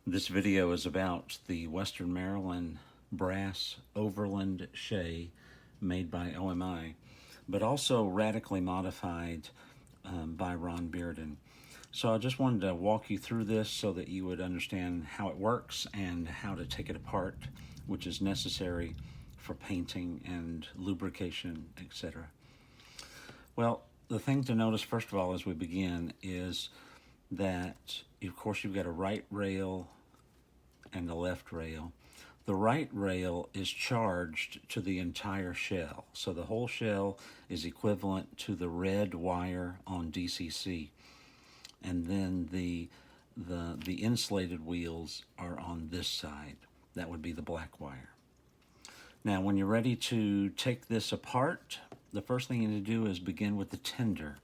This video is about the Western Maryland brass Overland Shay made by OMI, but also radically modified by Ron Bearden. So I just wanted to walk you through this so that you would understand how it works and how to take it apart, which is necessary for painting and lubrication, etc. Well, the thing to notice first of all as we begin is that, of course, you've got a right rail and a left rail. The right rail is charged to the entire shell. So the whole shell is equivalent to the red wire on DCC. And then the insulated wheels are on this side. That would be the black wire. Now, when you're ready to take this apart, the first thing you need to do is begin with the tender.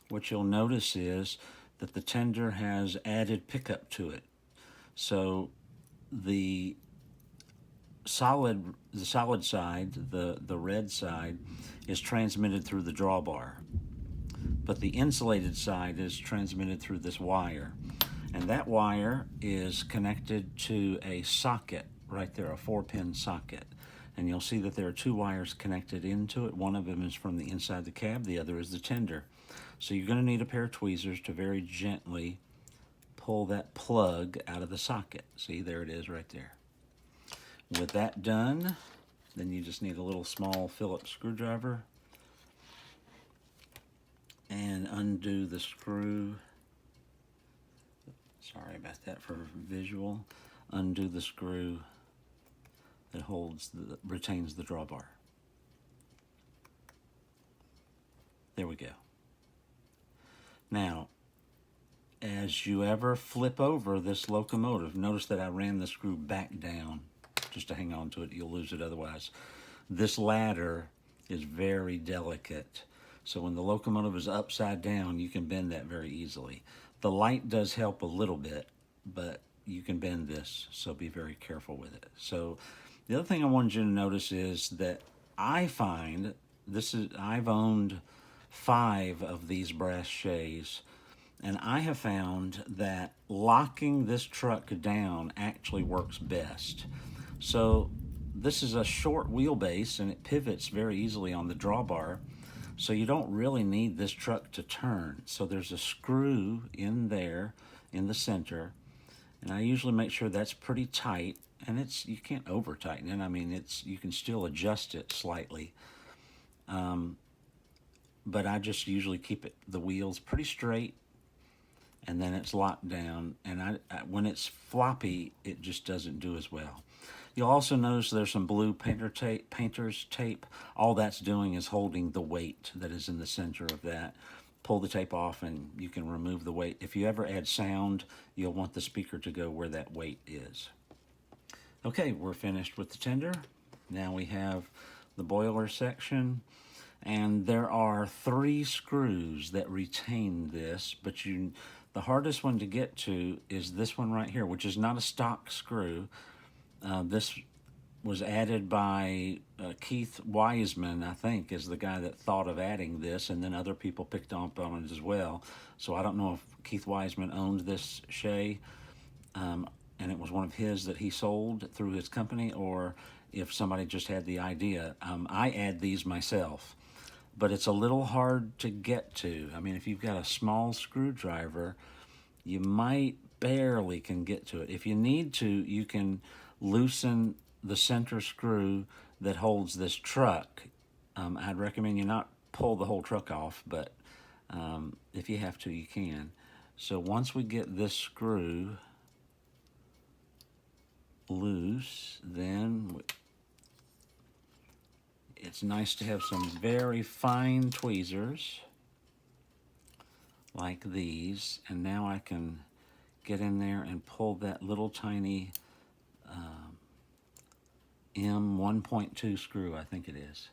What you'll notice is that the tender has added pickup to it. So the solid side, the red side, is transmitted through the drawbar, but the insulated side is transmitted through this wire, and that wire is connected to a socket right there, a 4-pin socket. And you'll see that there are two wires connected into it. One of them is from the inside the cab, the other is the tender. So you're going to need a pair of tweezers to very gently pull that plug out of the socket. See, there it is right there. With that done, then you just need a little small Phillips screwdriver and undo the screw. Sorry about that for visual. Undo the screw that retains the drawbar. There we go. Now, as you ever flip over this locomotive, notice that I ran the screw back down just to hang on to it. You'll lose it otherwise. This ladder is very delicate, so when the locomotive is upside down, you can bend that very easily. The light does help a little bit, but you can bend this, so be very careful with it. So the other thing I wanted you to notice is that I find I've owned 5 of these brass shays, and I have found that locking this truck down actually works best. So this is a short wheelbase and it pivots very easily on the drawbar, so you don't really need this truck to turn. So there's a screw in there in the center, and I usually make sure that's pretty tight, and you can't over tighten it. I mean, you can still adjust it slightly. But I just usually keep the wheels pretty straight, and then it's locked down. And when it's floppy, it just doesn't do as well. You'll also notice there's some blue painter's tape. All that's doing is holding the weight that is in the center of that. Pull the tape off and you can remove the weight. If you ever add sound, you'll want the speaker to go where that weight is. Okay, we're finished with the tender. Now we have the boiler section, and there are 3 screws that retain this, but the hardest one to get to is this one right here, which is not a stock screw. This was added by Keith Wiseman, I think, is the guy that thought of adding this, and then other people picked up on it as well. So I don't know if Keith Wiseman owned this Shay, and it was one of his that he sold through his company, or if somebody just had the idea. I add these myself, but it's a little hard to get to. I mean, if you've got a small screwdriver, you might barely can get to it. If you need to, you can loosen the center screw that holds this truck. I'd recommend you not pull the whole truck off, but if you have to, you can. So once we get this screw loose, then it's nice to have some very fine tweezers like these, and now I can get in there and pull that little tiny M1.2 screw, I think it is.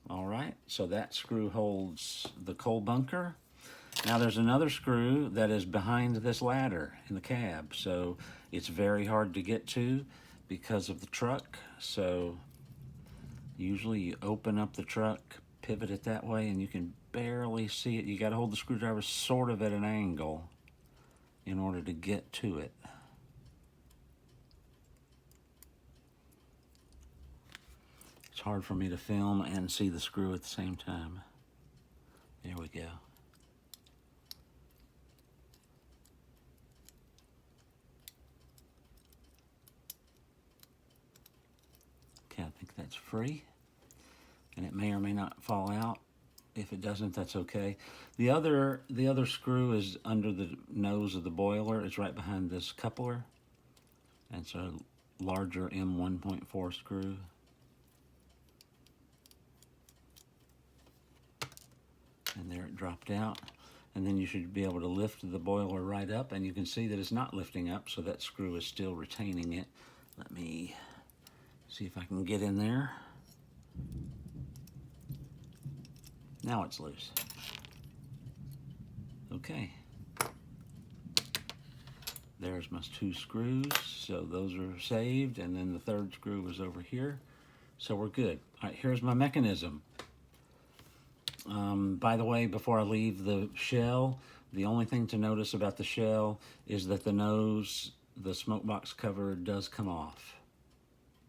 All right, so that screw holds the coal bunker. Now there's another screw that is behind this ladder in the cab, so it's very hard to get to because of the truck. So usually you open up the truck, pivot it that way, and you can barely see it. You got to hold the screwdriver sort of at an angle in order to get to it. It's hard for me to film and see the screw at the same time. There we go. Okay, I think that's free, and it may or may not fall out. If it doesn't, that's okay. The other screw is under the nose of the boiler. It's right behind this coupler. And it's a larger M1.4 screw. And there it dropped out. And then you should be able to lift the boiler right up, and you can see that it's not lifting up, so that screw is still retaining it. Let me see if I can get in there. Now it's loose. Okay. There's my 2 screws, so those are saved, and then the 3rd screw is over here. So we're good. All right, here's my mechanism. By the way, before I leave the shell, the only thing to notice about the shell is that the nose, the smoke box cover, does come off.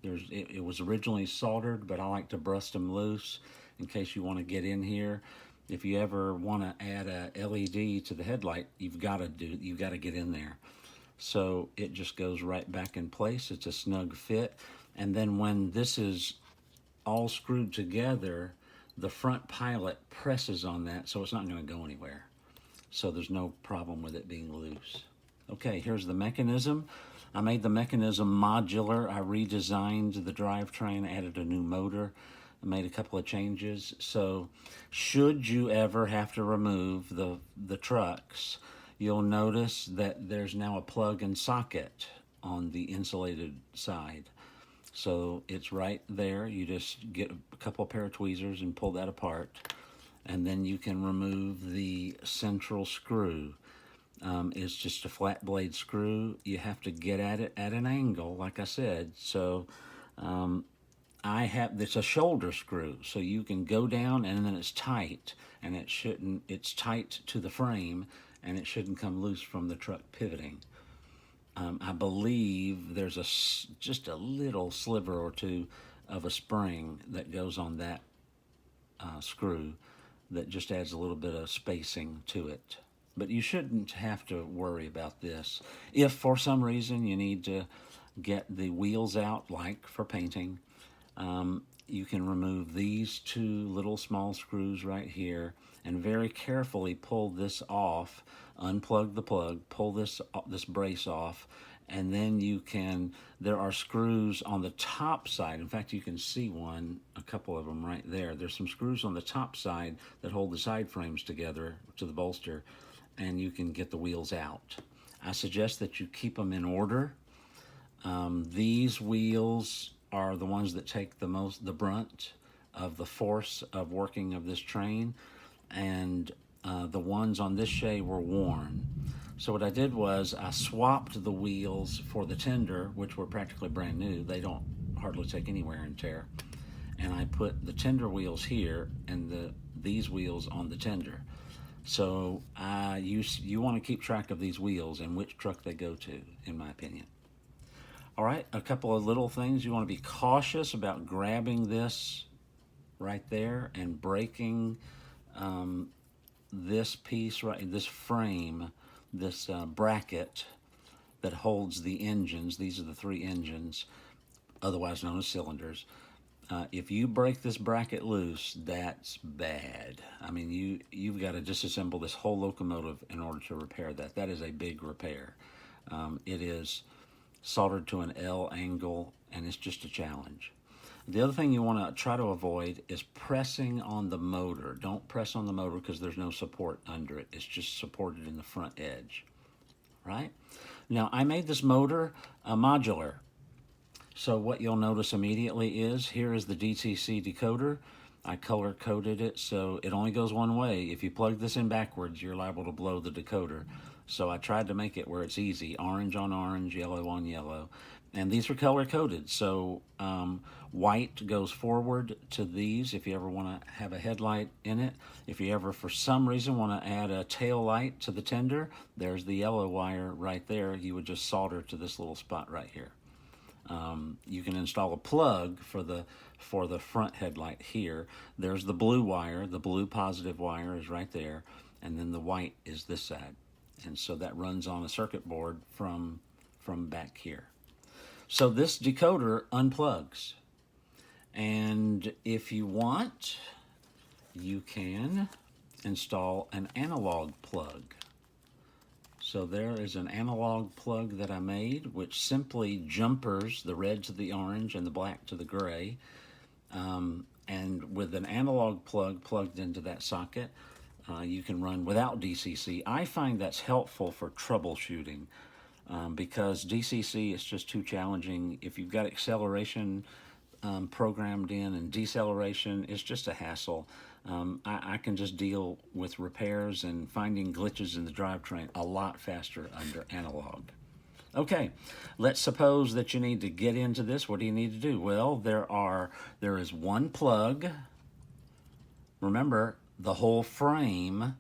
It was originally soldered, but I like to brust them loose in case you want to get in here. If you ever want to add a LED to the headlight, you've got to get in there. So it just goes right back in place. It's a snug fit. And then when this is all screwed together, the front pilot presses on that, so it's not going to go anywhere. So there's no problem with it being loose. Okay, here's the mechanism. I made the mechanism modular. I redesigned the drivetrain, added a new motor, made a couple of changes. So should you ever have to remove the trucks, you'll notice that there's now a plug and socket on the insulated side. So it's right there. You just get a couple of pair of tweezers and pull that apart. And then you can remove the central screw. It's just a flat blade screw. You have to get at it at an angle, like I said. So it's a shoulder screw, so you can go down and then it's tight, and it's tight to the frame, and it shouldn't come loose from the truck pivoting. I believe there's just a little sliver or two of a spring that goes on that screw that just adds a little bit of spacing to it. But you shouldn't have to worry about this. If for some reason you need to get the wheels out, like for painting, you can remove these 2 little small screws right here and very carefully pull this off, unplug the plug, pull this brace off, and then there are screws on the top side. In fact, you can see a couple of them right there. There's some screws on the top side that hold the side frames together to the bolster, and you can get the wheels out. I suggest that you keep them in order. These wheels are the ones that take the brunt of the force of working of this train, and the ones on this Shay were worn. So what I did was I swapped the wheels for the tender, which were practically brand new. They don't hardly take any wear and tear. And I put the tender wheels here and these wheels on the tender. So you want to keep track of these wheels and which truck they go to, in my opinion. All right, a couple of little things. You want to be cautious about grabbing this right there and breaking this piece, this frame, this bracket that holds the engines. These are the 3 engines, otherwise known as cylinders. If you break this bracket loose, that's bad. I mean, you've got to disassemble this whole locomotive in order to repair that. That is a big repair. It is soldered to an L angle, and it's just a challenge. The other thing you want to try to avoid is pressing on the motor. Don't press on the motor because there's no support under it. It's just supported in the front edge, right? Now, I made this motor modular. So what you'll notice immediately is here is the DTC decoder. I color-coded it so it only goes one way. If you plug this in backwards, you're liable to blow the decoder. So I tried to make it where it's easy, orange on orange, yellow on yellow. And these are color coded. So white goes forward to these if you ever want to have a headlight in it. If you ever, for some reason, want to add a tail light to the tender, there's the yellow wire right there. You would just solder to this little spot right here. You can install a plug for the front headlight here. There's the blue wire. The blue positive wire is right there, and then the white is this side. And so that runs on a circuit board from back here. So this decoder unplugs. And if you want, you can install an analog plug. So there is an analog plug that I made, which simply jumpers the red to the orange and the black to the gray. And with an analog plug plugged into that socket, you can run without DCC. I find that's helpful for troubleshooting because DCC is just too challenging. If you've got acceleration programmed in and deceleration, it's just a hassle. I can just deal with repairs and finding glitches in the drivetrain a lot faster under analog. Okay, let's suppose that you need to get into this. What do you need to do? Well, there is one plug. Remember, the whole frame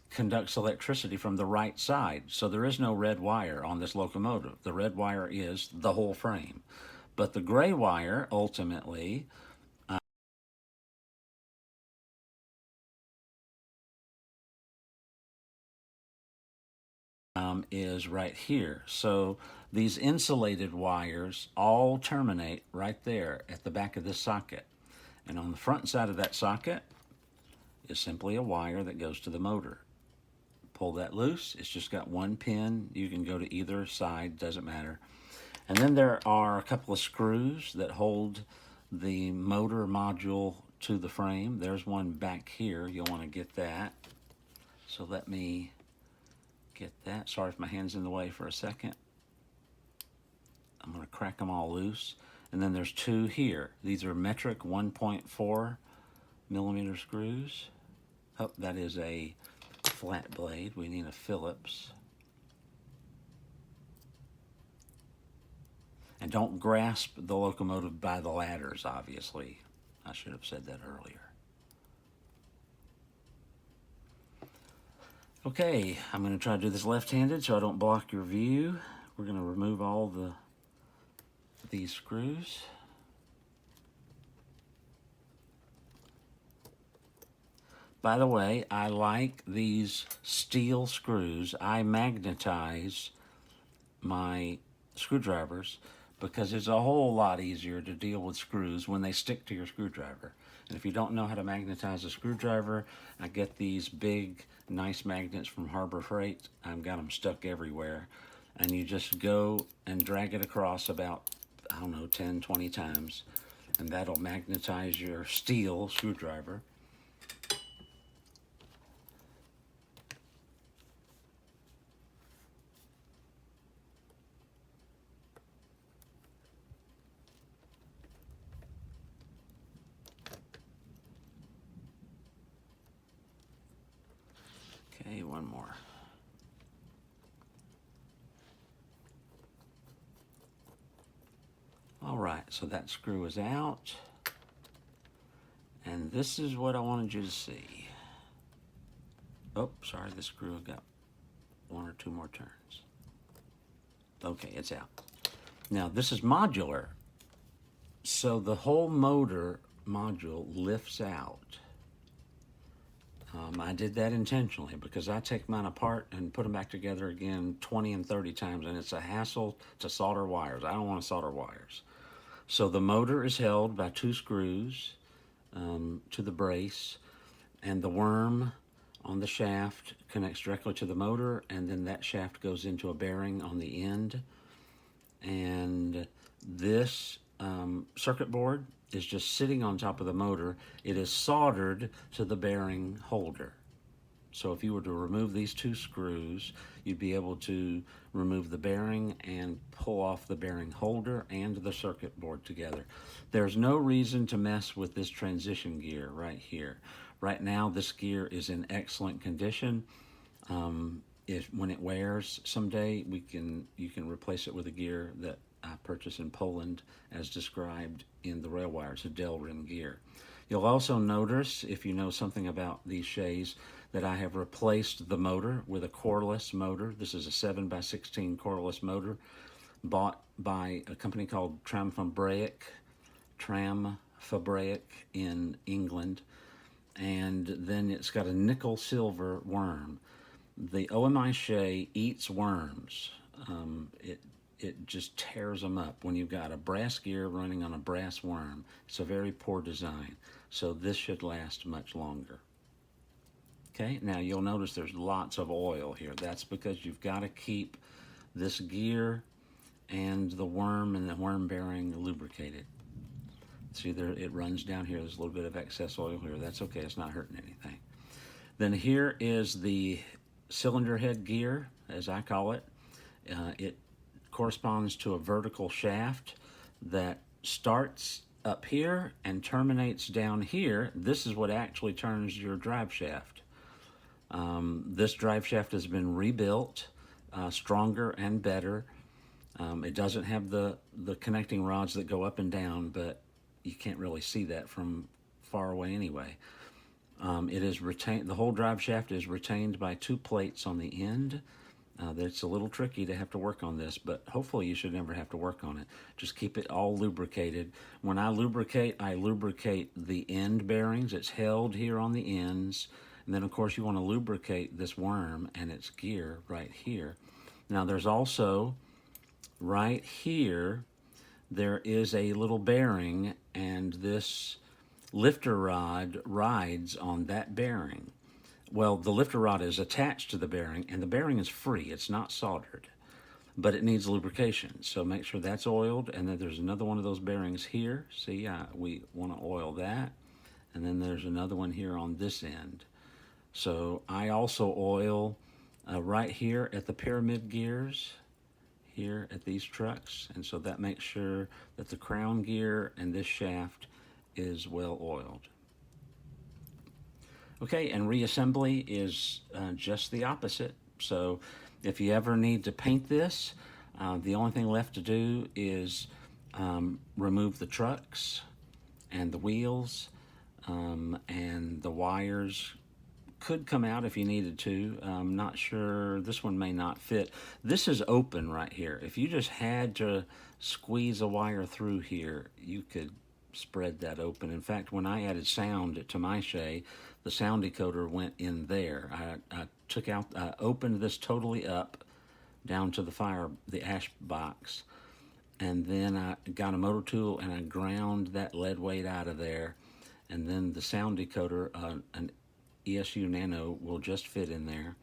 conducts electricity from the right side, so there is no red wire on this locomotive. The red wire is the whole frame. But the gray wire, ultimately, is right here. So these insulated wires all terminate right there at the back of this socket. And on the front side of that socket is simply a wire that goes to the motor. Pull that loose. It's just got one pin. You can go to either side, doesn't matter. And then there are a couple of screws that hold the motor module to the frame. There's one back here. You'll want to get that. So let me get that. Sorry if my hand's in the way for a second. I'm going to crack them all loose. And then there's two here. These are metric 1.4 millimeter screws. Oh, that is a flat blade. We need a Phillips. And don't grasp the locomotive by the ladders, obviously. I should have said that earlier. Okay, I'm going to try to do this left-handed so I don't block your view. We're going to remove all these screws. By the way, I like these steel screws. I magnetize my screwdrivers because it's a whole lot easier to deal with screws when they stick to your screwdriver. And if you don't know how to magnetize a screwdriver, I get these big, nice magnets from Harbor Freight. I've got them stuck everywhere. And you just go and drag it across about, I don't know, 10, 20 times. And that'll magnetize your steel screwdriver. Okay, one more. All right, so that screw is out. And this is what I wanted you to see. Oh, sorry, the screw got one or two more turns. Okay, it's out. Now, this is modular. So the whole motor module lifts out. I did that intentionally because I take mine apart and put them back together again 20 and 30 times, and it's a hassle to solder wires. I don't want to solder wires. So the motor is held by two screws to the brace, and the worm on the shaft connects directly to the motor, and then that shaft goes into a bearing on the end. And this circuit board is just sitting on top of the motor. It is soldered to the bearing holder. So if you were to remove these two screws, you'd be able to remove the bearing and pull off the bearing holder and the circuit board together. There's no reason to mess with this transition gear right here. Right now, this gear is in excellent condition. When it wears someday, you can replace it with a gear that I purchased in Poland as described in the rail wire. It's a Delrin gear. You'll also notice, if you know something about these Shays, that I have replaced the motor with a coreless motor. This is a 7x16 coreless motor bought by a company called Tramfabricq in England. And then it's got a nickel silver worm. The OMI Shay eats worms. It just tears them up when you've got a brass gear running on a brass worm. It's a very poor design. So this should last much longer. Okay, now you'll notice there's lots of oil here. That's because you've got to keep this gear and the worm bearing lubricated. See there, it runs down here. There's a little bit of excess oil here. That's okay, it's not hurting anything. Then here is the cylinder head gear, as I call it. It corresponds to a vertical shaft that starts up here and terminates down here. This is what actually turns your drive shaft. This drive shaft has been rebuilt, stronger and better. It doesn't have the connecting rods that go up and down, but you can't really see that from far away anyway. It is retained. The whole drive shaft is retained by two plates on the end. It's a little tricky to have to work on this, but hopefully you should never have to work on it. Just keep it all lubricated. When I lubricate the end bearings. It's held here on the ends. And then, of course, you want to lubricate this worm and its gear right here. Now, there's also, right here, there is a little bearing, and this lifter rod rides on that bearing. Well, the lifter rod is attached to the bearing, and the bearing is free. It's not soldered, but it needs lubrication. So make sure that's oiled, and then there's another one of those bearings here. See, we want to oil that, and then there's another one here on this end. So I also oil right here at the pyramid gears, here at these trucks, and so that makes sure that the crown gear and this shaft is well oiled. Okay, and reassembly is just the opposite. So if you ever need to paint this, the only thing left to do is remove the trucks and the wheels, and the wires could come out if you needed to. I'm not sure, this one may not fit. This is open right here. If you just had to squeeze a wire through here, you could spread that open. In fact, when I added sound to my Shay, the sound decoder went in there. I opened this totally up down to the ash box, and then I got a motor tool and I ground that lead weight out of there, and then the sound decoder, an ESU Nano, will just fit in there.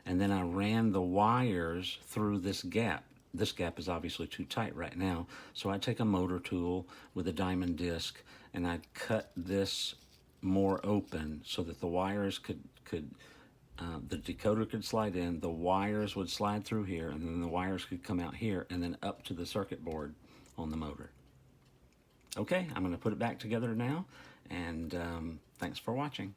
And then I ran the wires through this gap. This gap is obviously too tight right now, so I take a motor tool with a diamond disc and I cut this more open so that the wires the decoder could slide in, the wires would slide through here, and then the wires could come out here and then up to the circuit board on the motor. Okay, I'm going to put it back together now, and thanks for watching.